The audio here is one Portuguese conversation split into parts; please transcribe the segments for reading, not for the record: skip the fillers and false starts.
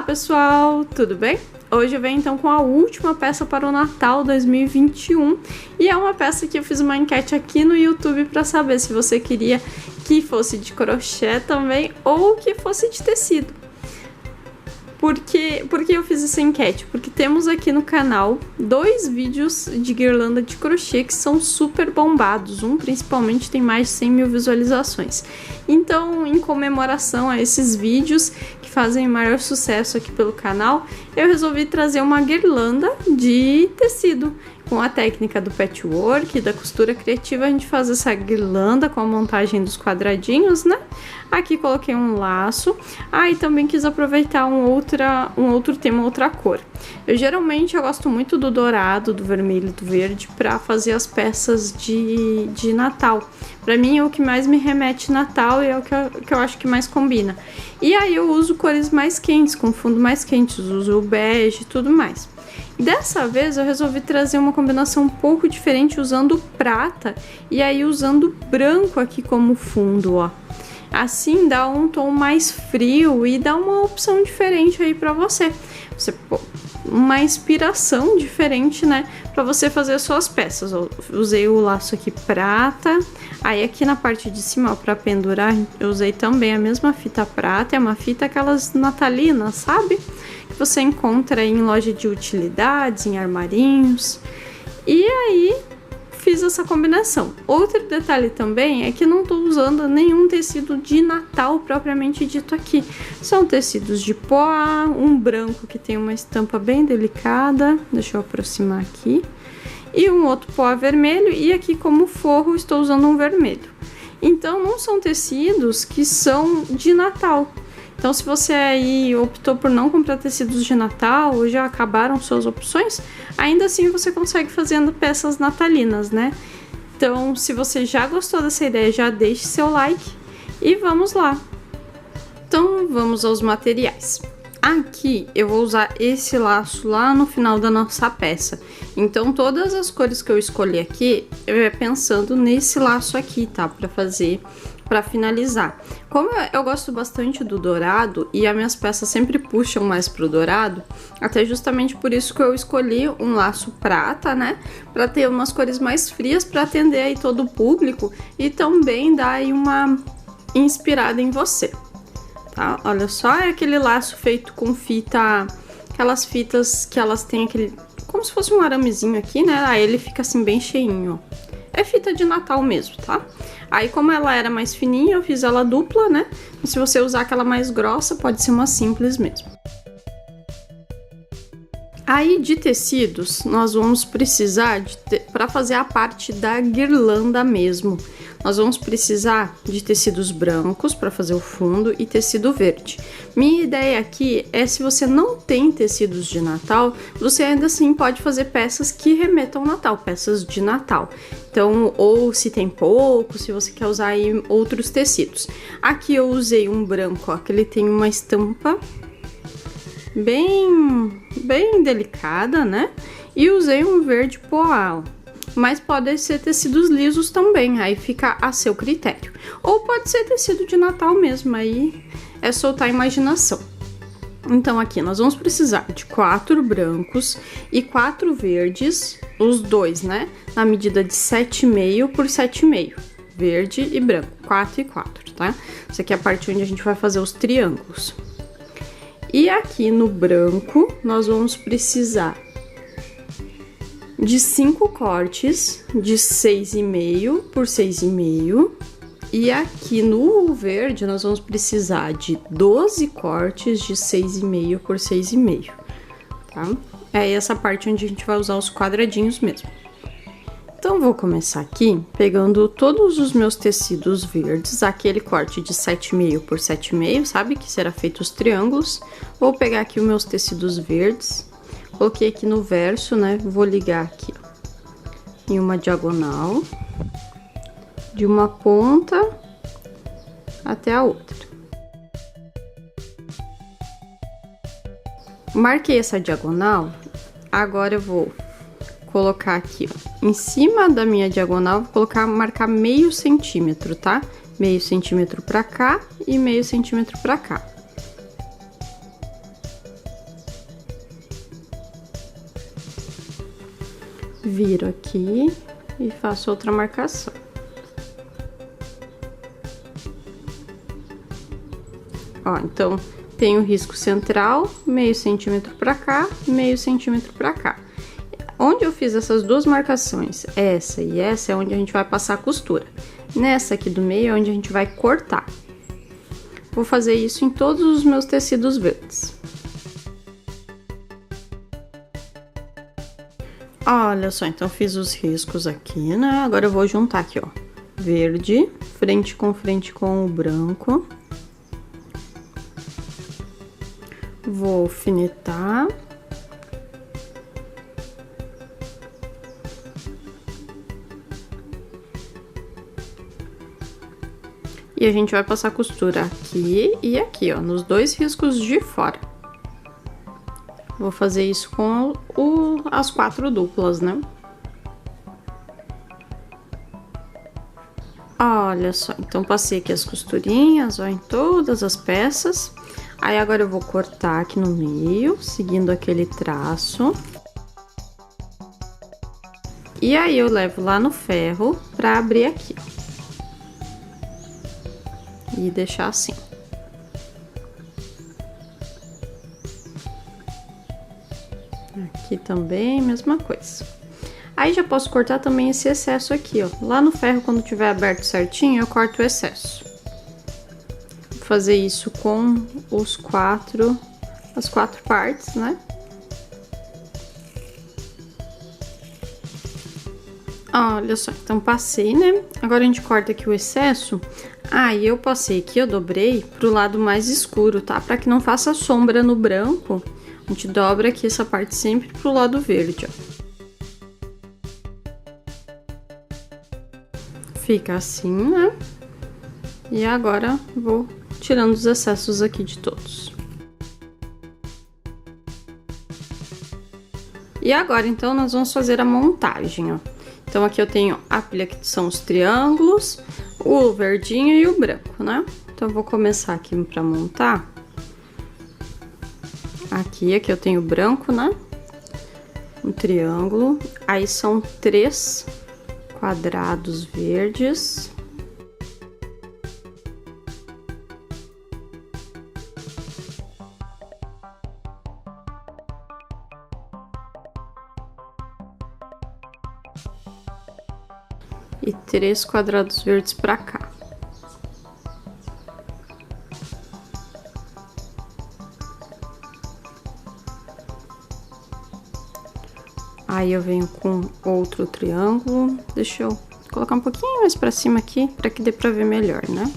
pessoal, tudo bem? Hoje eu venho então com a última peça para o Natal 2021 e é uma peça que eu fiz uma enquete aqui no YouTube para saber se você queria que fosse de crochê também ou que fosse de tecido. Por que eu fiz essa enquete? Porque temos aqui no canal 2 vídeos de guirlanda de crochê que são super bombados. Um principalmente tem mais de 100 mil visualizações. Então, em comemoração a esses vídeos que fazem maior sucesso aqui pelo canal, eu resolvi trazer uma guirlanda de tecido. Com a técnica do patchwork e da costura criativa, a gente faz essa guirlanda com a montagem dos quadradinhos, né? Aqui coloquei um laço. E também quis aproveitar um outro tema, outra cor. Eu gosto muito do dourado, do vermelho, do verde para fazer as peças de Natal. Para mim é o que mais me remete Natal e é o que eu acho que mais combina. E aí eu uso cores mais quentes, com fundo mais quente, uso o bege e tudo mais. Dessa vez eu resolvi trazer uma combinação um pouco diferente usando prata e aí usando branco aqui como fundo, ó. Assim dá um tom mais frio e dá uma opção diferente aí pra você. Uma inspiração diferente, né, para você fazer as suas peças. Eu usei o laço aqui prata, aí aqui na parte de cima, ó, para pendurar, eu usei também a mesma fita prata, é uma fita aquelas natalinas, sabe? Que você encontra em loja de utilidades, em armarinhos. E aí fiz essa combinação. Outro detalhe também é que não estou usando nenhum tecido de Natal propriamente dito aqui. São tecidos de poá, um branco que tem uma estampa bem delicada, deixa eu aproximar aqui, e um outro poá vermelho, e aqui como forro estou usando um vermelho. Então não são tecidos que são de Natal. Então, se você aí optou por não comprar tecidos de Natal ou já acabaram suas opções, ainda assim você consegue fazendo peças natalinas, né? Então, se você já gostou dessa ideia, já deixe seu like e vamos lá. Então, vamos aos materiais. Aqui eu vou usar esse laço lá no final da nossa peça. Então, todas as cores que eu escolhi aqui, eu ia pensando nesse laço aqui, tá? Para finalizar. Como eu gosto bastante do dourado e as minhas peças sempre puxam mais pro dourado, até justamente por isso que eu escolhi um laço prata, né? Para ter umas cores mais frias para atender aí todo o público e também dar aí uma inspirada em você. Tá? Olha só, é aquele laço feito com fita, aquelas fitas que elas têm aquele, como se fosse um aramezinho aqui, né? Aí ele fica assim bem cheinho, ó. É fita de Natal mesmo, tá? Aí como ela era mais fininha, eu fiz ela dupla, né? E se você usar aquela mais grossa, pode ser uma simples mesmo. Aí de tecidos, nós vamos precisar, para fazer a parte da guirlanda mesmo, nós vamos precisar de tecidos brancos para fazer o fundo e tecido verde. Minha ideia aqui é, se você não tem tecidos de Natal, você ainda assim pode fazer peças que remetam ao Natal, peças de Natal. Então, ou se tem pouco, se você quer usar aí outros tecidos. Aqui eu usei um branco, ó, que ele tem uma estampa bem delicada, né? E usei um verde poá, mas pode ser tecidos lisos também, aí fica a seu critério. Ou pode ser tecido de Natal mesmo, aí é soltar a imaginação. Então aqui nós vamos precisar de 4 brancos e 4 verdes, os dois, né? Na medida de 7,5 por 7,5, verde e branco, 4 e 4, tá? Isso aqui é a parte onde a gente vai fazer os triângulos. E aqui no branco, nós vamos precisar de 5 cortes de 6,5 por 6,5. E aqui no verde, nós vamos precisar de 12 cortes de 6,5 por 6,5, tá? É essa parte onde a gente vai usar os quadradinhos mesmo. Então, vou começar aqui pegando todos os meus tecidos verdes, aquele corte de 7,5 por 7,5, sabe? Que será feito os triângulos. Vou pegar aqui os meus tecidos verdes, coloquei aqui no verso, né? Vou ligar aqui, ó, em uma diagonal, de uma ponta até a outra. Marquei essa diagonal, agora eu vou colocar aqui, ó, em cima da minha diagonal, vou marcar meio centímetro, tá? Meio centímetro pra cá e meio centímetro pra cá. viro aqui e faço outra marcação. Ó, então, tem o risco central, meio centímetro pra cá, meio centímetro pra cá. Onde eu fiz essas duas marcações, essa e essa, é onde a gente vai passar a costura. Nessa aqui do meio é onde a gente vai cortar. Vou fazer isso em todos os meus tecidos verdes. Olha só, então fiz os riscos aqui, né? Agora eu vou juntar aqui, ó, verde, frente com o branco. Vou alfinetar. E a gente vai passar costura aqui e aqui, ó, nos dois riscos de fora. Vou fazer isso com as 4 duplas, né? Olha só, então passei aqui as costurinhas, ó, em todas as peças. Aí agora eu vou cortar aqui no meio, seguindo aquele traço. E aí eu levo lá no ferro pra abrir aqui, ó. E deixar assim. Aqui também, mesma coisa. Aí já posso cortar também esse excesso aqui, ó. Lá no ferro, quando tiver aberto certinho, eu corto o excesso. Vou fazer isso com as 4 partes, né? Olha só, então passei, né? Agora a gente corta aqui o excesso. E eu passei aqui, eu dobrei pro lado mais escuro, tá? Pra que não faça sombra no branco, a gente dobra aqui essa parte sempre pro lado verde, ó. Fica assim, né? E agora vou tirando os excessos aqui de todos. E agora, então, nós vamos fazer a montagem, ó. Então, aqui eu tenho a pilha que são os triângulos, o verdinho e o branco, né? Então, eu vou começar aqui pra montar. Aqui eu tenho o branco, né? Um triângulo. Aí, são 3 quadrados verdes. E 3 quadrados verdes pra cá. Aí eu venho com outro triângulo. Deixa eu colocar um pouquinho mais pra cima aqui, pra que dê pra ver melhor, né?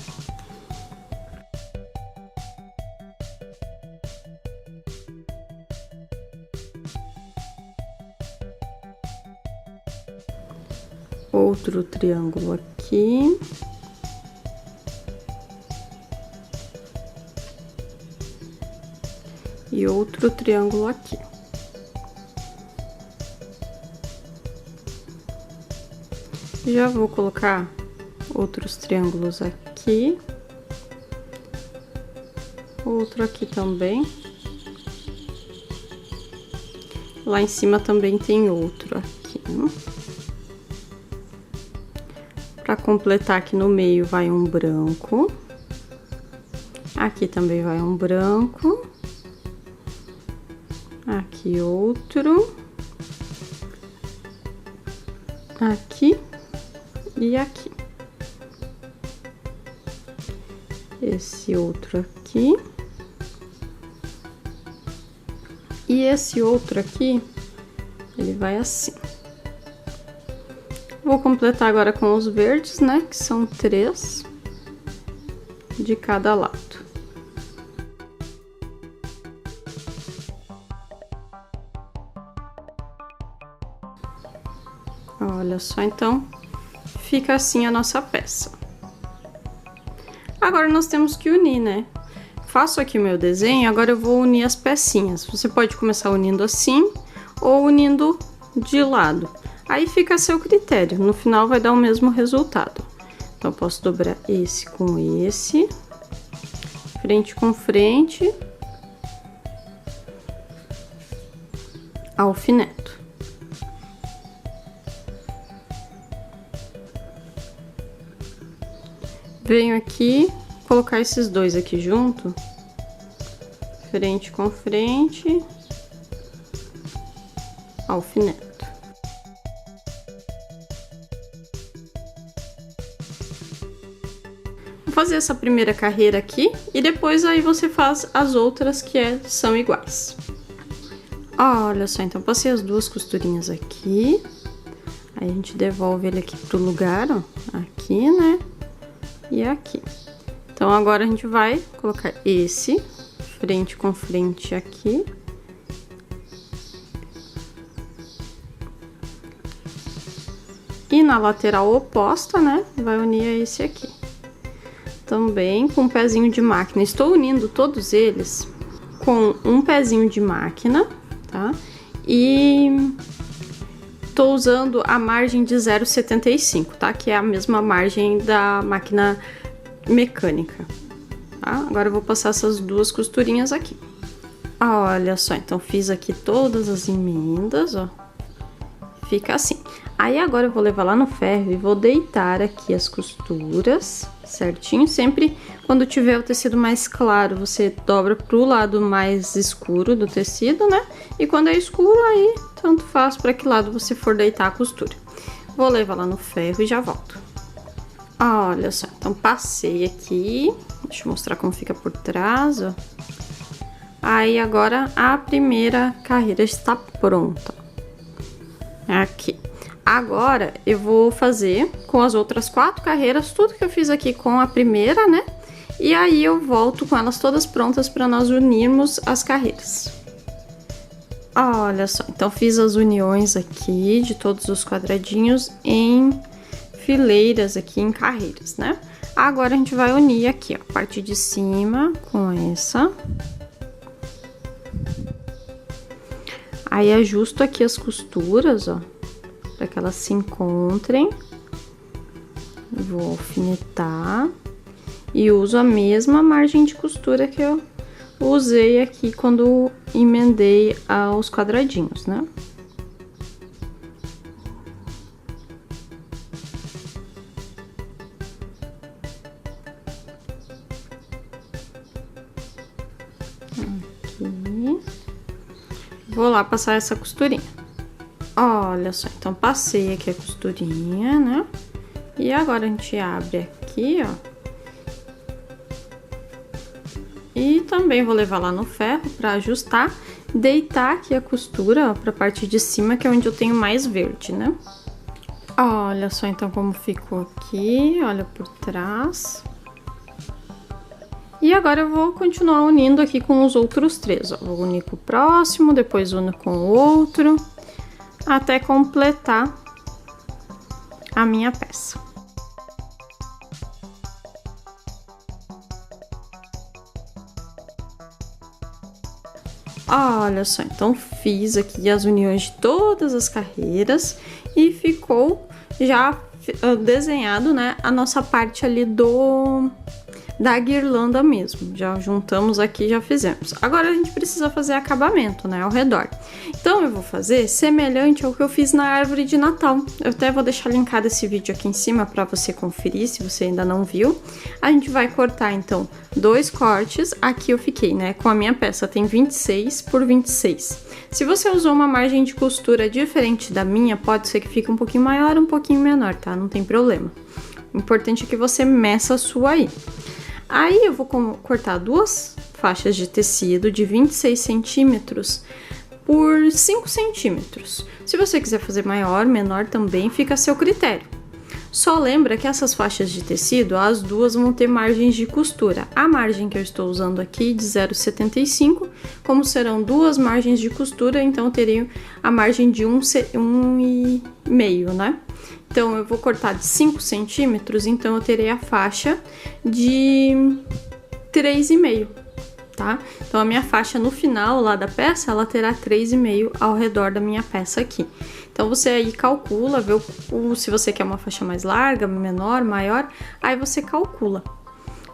Outro triângulo aqui. E outro triângulo aqui. Já vou colocar outros triângulos aqui. Outro aqui também. Lá em cima também tem outro aqui, né? Para completar aqui no meio vai um branco. Aqui também vai um branco. Aqui outro. Aqui e aqui. Esse outro aqui. E esse outro aqui, ele vai assim. Vou completar agora com os verdes, né? Que são 3 de cada lado. Olha só, então, fica assim a nossa peça. Agora nós temos que unir, né? Faço aqui o meu desenho, agora eu vou unir as pecinhas. Você pode começar unindo assim ou unindo de lado. Aí fica a seu critério, no final vai dar o mesmo resultado. Então, eu posso dobrar esse com esse, frente com frente, alfineto. Venho aqui, colocar esses dois aqui junto, frente com frente, alfineto. Vou fazer essa primeira carreira aqui e depois aí você faz as outras que são iguais. Olha só, então passei as duas costurinhas aqui, aí a gente devolve ele aqui pro lugar, ó, aqui, né, e aqui. Então agora a gente vai colocar esse frente com frente aqui. E na lateral oposta, né, vai unir a esse aqui. Também com um pezinho de máquina. Estou unindo todos eles com um pezinho de máquina, tá? E tô usando a margem de 0,75, tá? Que é a mesma margem da máquina mecânica, tá? Agora eu vou passar essas duas costurinhas aqui. Olha só, então fiz aqui todas as emendas, ó. Fica assim. Aí agora eu vou levar lá no ferro e vou deitar aqui as costuras certinho. Sempre quando tiver o tecido mais claro, você dobra pro lado mais escuro do tecido, né? E quando é escuro, aí tanto faz para que lado você for deitar a costura. Vou levar lá no ferro e já volto. Olha só, então passei aqui. Deixa eu mostrar como fica por trás, ó. Aí agora a primeira carreira está pronta. Aqui. Agora eu vou fazer com as outras 4 carreiras tudo que eu fiz aqui com a primeira, né? E aí eu volto com elas todas prontas para nós unirmos as carreiras. Olha só, então fiz as uniões aqui de todos os quadradinhos em fileiras aqui, em carreiras, né? Agora a gente vai unir aqui, ó, a parte de cima com essa. Aí ajusto aqui as costuras, ó, para que elas se encontrem. Vou alfinetar e uso a mesma margem de costura que eu usei aqui quando emendei os quadradinhos, né? Aqui. Vou lá passar essa costurinha. Olha só, então passei aqui a costurinha, né? E agora a gente abre aqui, ó. E também vou levar lá no ferro para ajustar, deitar aqui a costura, ó, pra parte de cima, que é onde eu tenho mais verde, né? Olha só então como ficou aqui, olha por trás. E agora eu vou continuar unindo aqui com os outros 3, ó. Vou unir com o próximo, depois uno com o outro, até completar a minha peça. Olha só, então fiz aqui as uniões de todas as carreiras e ficou já desenhado, né, a nossa parte ali da guirlanda mesmo. Já juntamos aqui, já fizemos. Agora a gente precisa fazer acabamento, né, ao redor. Então eu vou fazer semelhante ao que eu fiz na árvore de Natal. Eu até vou deixar linkado esse vídeo aqui em cima para você conferir, se você ainda não viu. A gente vai cortar então 2 cortes. Aqui eu fiquei, né, com a minha peça tem 26 por 26. Se você usou uma margem de costura diferente da minha, pode ser que fique um pouquinho maior, um pouquinho menor, tá? Não tem problema. O importante é que você meça a sua aí. Aí eu vou cortar 2 faixas de tecido de 26 centímetros por 5 centímetros. Se você quiser fazer maior, menor também, fica a seu critério. Só lembra que essas faixas de tecido, as duas vão ter margens de costura. A margem que eu estou usando aqui de 0,75, como serão 2 margens de costura, então eu terei a margem de 1,5, né? Então, eu vou cortar de 5 centímetros, então eu terei a faixa de 3,5, tá? Então, a minha faixa no final lá da peça, ela terá 3,5 ao redor da minha peça aqui. Então, você aí calcula, vê se você quer uma faixa mais larga, menor, maior, aí você calcula.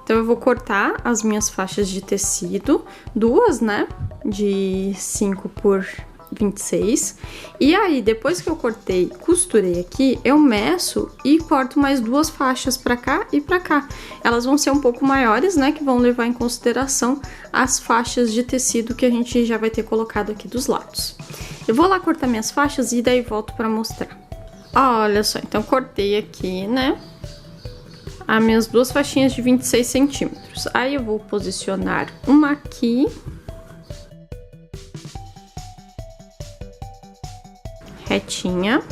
Então, eu vou cortar as minhas faixas de tecido, 2, né, de 5 por 26. E aí, depois que eu cortei, costurei aqui, eu meço e corto mais 2 faixas pra cá e pra cá. Elas vão ser um pouco maiores, né, que vão levar em consideração as faixas de tecido que a gente já vai ter colocado aqui dos lados. Eu vou lá cortar minhas faixas e daí volto pra mostrar. Olha só, então cortei aqui, né, as minhas 2 faixinhas de 26 centímetros. Aí eu vou posicionar uma aqui, retinha,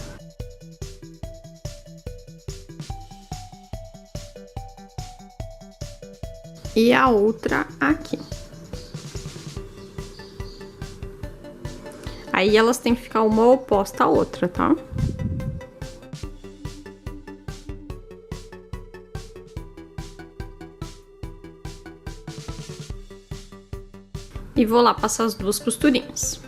e a outra aqui. Aí elas têm que ficar uma oposta à outra, tá? E vou lá passar as 2 costurinhas.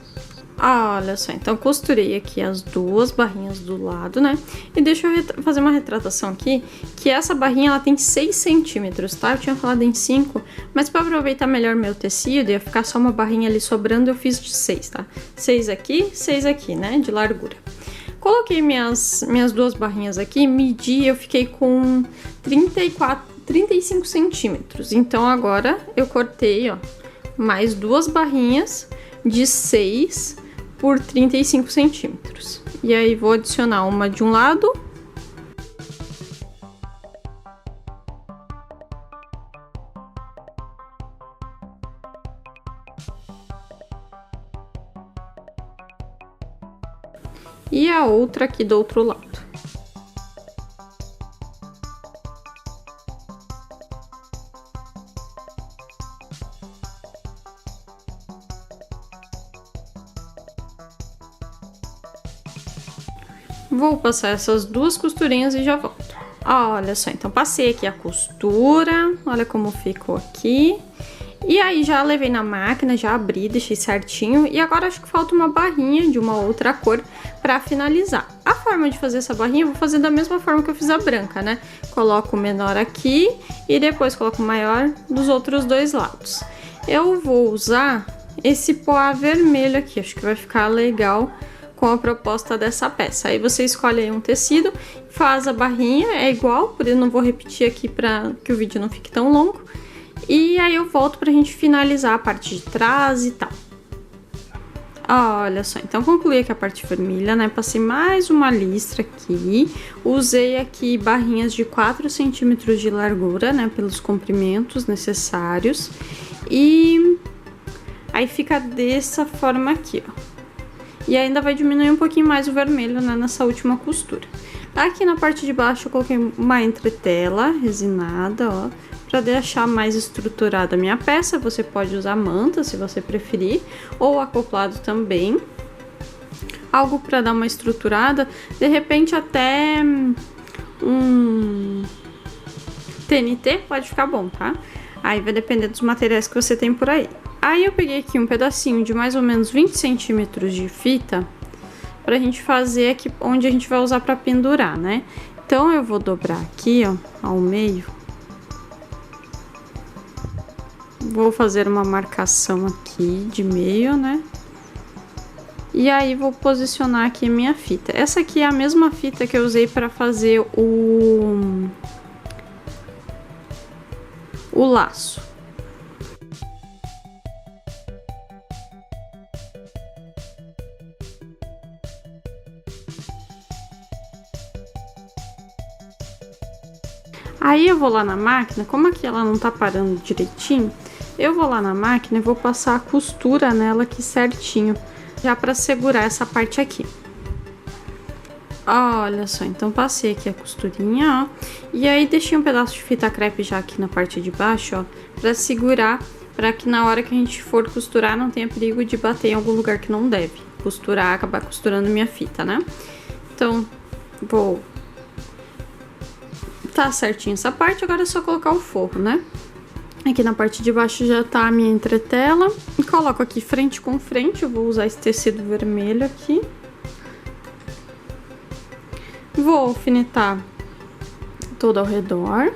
Olha só, então costurei aqui as 2 barrinhas do lado, né? E deixa eu fazer uma retratação aqui, que essa barrinha ela tem 6 centímetros, tá? Eu tinha falado em 5, mas para aproveitar melhor meu tecido, ia ficar só uma barrinha ali sobrando, eu fiz de 6, tá? 6 aqui, né? De largura. Coloquei minhas 2 barrinhas aqui, medi, eu fiquei com 35 centímetros. Então agora eu cortei, ó, mais 2 barrinhas de 6 por 35 centímetros. E aí vou adicionar uma de um lado e a outra aqui do outro lado. Vou passar essas 2 costurinhas e já volto. Olha só, então passei aqui a costura, olha como ficou aqui. E aí já levei na máquina, já abri, deixei certinho. E agora acho que falta uma barrinha de uma outra cor pra finalizar. A forma de fazer essa barrinha eu vou fazer da mesma forma que eu fiz a branca, né? Coloco o menor aqui e depois coloco o maior dos outros 2 lados. Eu vou usar esse poá vermelho aqui, acho que vai ficar legal com a proposta dessa peça. Aí você escolhe aí um tecido, faz a barrinha, é igual, por isso eu não vou repetir aqui para que o vídeo não fique tão longo. E aí eu volto pra gente finalizar a parte de trás e tal. Olha só, então concluí aqui a parte vermelha, né? Passei mais uma listra aqui, usei aqui barrinhas de 4 centímetros de largura, né? Pelos comprimentos necessários. E aí fica dessa forma aqui, ó. E ainda vai diminuir um pouquinho mais o vermelho, né, nessa última costura. Aqui na parte de baixo eu coloquei uma entretela resinada, ó, para deixar mais estruturada a minha peça. Você pode usar manta, se você preferir, ou acoplado também. Algo para dar uma estruturada, de repente até um TNT pode ficar bom, tá? Aí vai depender dos materiais que você tem por aí. Aí eu peguei aqui um pedacinho de mais ou menos 20 centímetros de fita pra gente fazer aqui onde a gente vai usar pra pendurar, né? Então eu vou dobrar aqui, ó, ao meio. Vou fazer uma marcação aqui de meio, né? E aí vou posicionar aqui a minha fita. Essa aqui é a mesma fita que eu usei pra fazer o laço. Aí eu vou lá na máquina, como aqui ela não tá parando direitinho, eu vou lá na máquina e vou passar a costura nela aqui certinho, já pra segurar essa parte aqui. Olha só, então passei aqui a costurinha, ó, e aí deixei um pedaço de fita crepe já aqui na parte de baixo, ó, pra segurar, pra que na hora que a gente for costurar não tenha perigo de bater em algum lugar que não deve costurar, acabar costurando minha fita, né? Então, vou... Tá certinho essa parte, agora é só colocar o forro, né? Aqui na parte de baixo já tá a minha entretela. E coloco aqui frente com frente, eu vou usar esse tecido vermelho aqui. Vou alfinetar todo ao redor.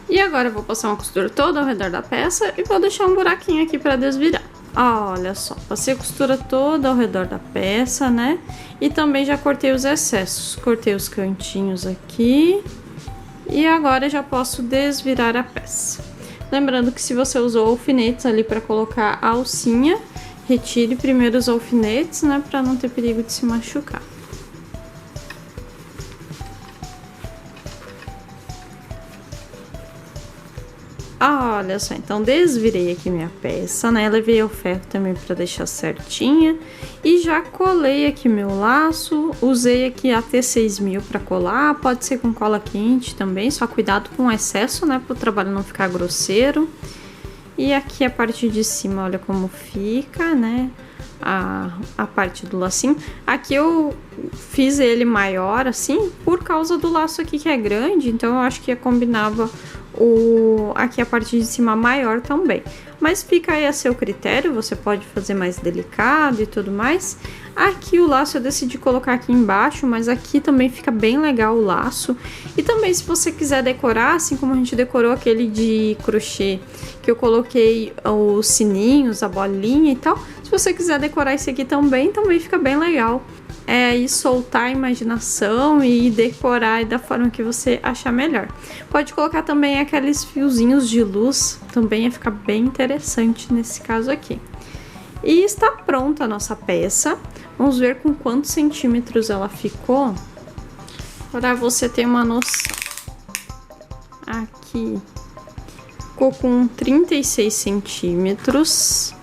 E agora eu vou passar uma costura toda ao redor da peça e vou deixar um buraquinho aqui para desvirar. Olha só, passei a costura toda ao redor da peça, né? E também já cortei os excessos, cortei os cantinhos aqui. E agora já posso desvirar a peça. Lembrando que se você usou alfinetes ali para colocar a alcinha, retire primeiro os alfinetes, né? Para não ter perigo de se machucar. Olha só, então desvirei aqui minha peça, né? Levei o ferro também para deixar certinha e já colei aqui meu laço. Usei aqui a T6000 para colar, pode ser com cola quente também, só cuidado com o excesso, né? Para o trabalho não ficar grosseiro. E aqui a parte de cima, olha como fica, né? A parte do lacinho. Aqui eu fiz ele maior assim, por causa do laço aqui que é grande, então eu acho que combinava aqui a parte de cima maior também. Mas fica aí a seu critério, você pode fazer mais delicado e tudo mais. Aqui o laço eu decidi colocar aqui embaixo, mas aqui também fica bem legal o laço. E também se você quiser decorar, assim como a gente decorou aquele de crochê, que eu coloquei os sininhos, a bolinha e tal. Se você quiser decorar esse aqui também fica bem legal. É aí soltar a imaginação e decorar da forma que você achar melhor. Pode colocar também aqueles fiozinhos de luz, também ia ficar bem interessante nesse caso aqui. E está pronta a nossa peça. Vamos ver com quantos centímetros ela ficou, para você ter uma noção. Aqui ficou com 36 centímetros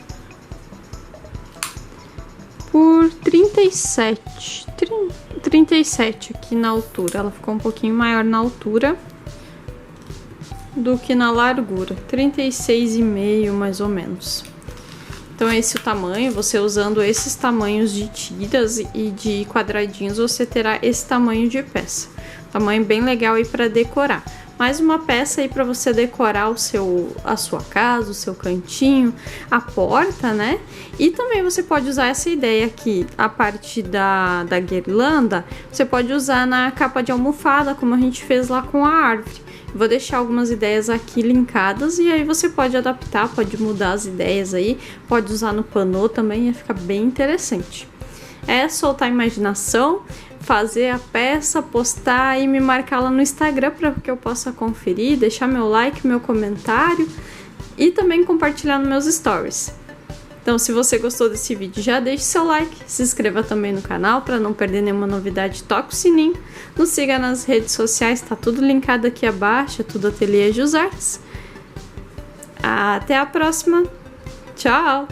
por 37 aqui na altura. Ela ficou um pouquinho maior na altura do que na largura, 36,5 mais ou menos. Então esse é o tamanho. Você usando esses tamanhos de tiras e de quadradinhos, você terá esse tamanho de peça. Tamanho bem legal aí para decorar. Mais uma peça aí para você decorar a sua casa, o seu cantinho, a porta, né? E também você pode usar essa ideia aqui, a parte da guirlanda, você pode usar na capa de almofada, como a gente fez lá com a árvore. Vou deixar algumas ideias aqui linkadas e aí você pode adaptar, pode mudar as ideias aí, pode usar no pano também, ia ficar bem interessante. É soltar a imaginação, fazer a peça, postar e me marcar lá no Instagram para que eu possa conferir, deixar meu like, meu comentário e também compartilhar nos meus stories. Então, se você gostou desse vídeo, já deixe seu like, se inscreva também no canal para não perder nenhuma novidade, toque o sininho, nos siga nas redes sociais, tá tudo linkado aqui abaixo, é tudo Ateliê Jus Arts. Até a próxima, tchau!